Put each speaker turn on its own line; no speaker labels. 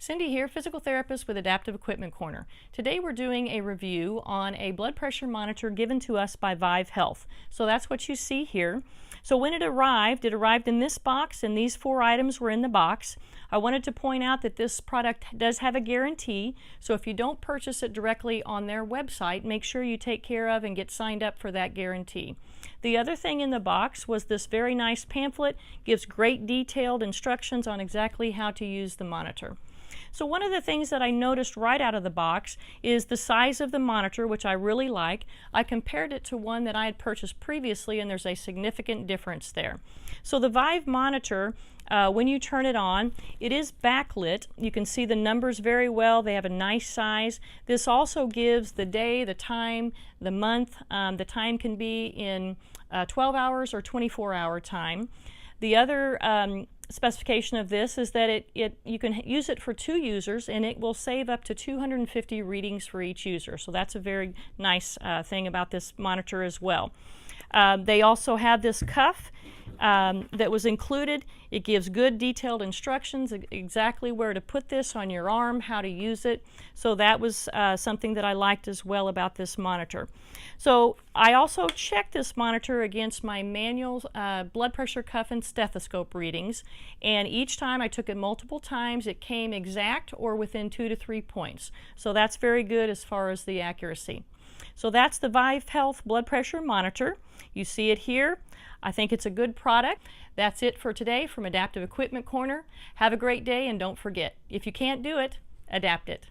Cindy here, physical therapist with Adaptive Equipment Corner. Today we're doing a review on a blood pressure monitor given to us by Vive Health. So that's what you see here. So when it arrived in this box, and these 4 items were in the box. I wanted to point out that this product does have a guarantee, so if you don't purchase it directly on their website, make sure you take care of and get signed up for that guarantee. The other thing in the box was this very nice pamphlet, gives great detailed instructions on exactly how to use the monitor. So one of the things that I noticed right out of the box is the size of the monitor, which I really like. I compared it to one that I had purchased previously, and there's a significant difference there. So the Vive monitor, when you turn it on, it is backlit. You can see the numbers very well. They have a nice size. This also gives the day, the time, the month. The time can be in 12 hours or 24-hour time. The other specification of this is that you can use it for 2 users, and it will save up to 250 readings for each user. So that's a very nice thing about this monitor as well. They also have this cuff that was included. It gives good detailed instructions exactly where to put this on your arm, how to use it. So that was something that I liked as well about this monitor. So I also checked this monitor against my manual blood pressure cuff and stethoscope readings, and each time I took it multiple times, it came exact or within 2 to 3 points. So that's very good as far as the accuracy. So that's the Vive Health blood pressure monitor. You see it here. I think it's a good product. That's it for today from Adaptive Equipment Corner. Have a great day, and don't forget, if you can't do it, adapt it.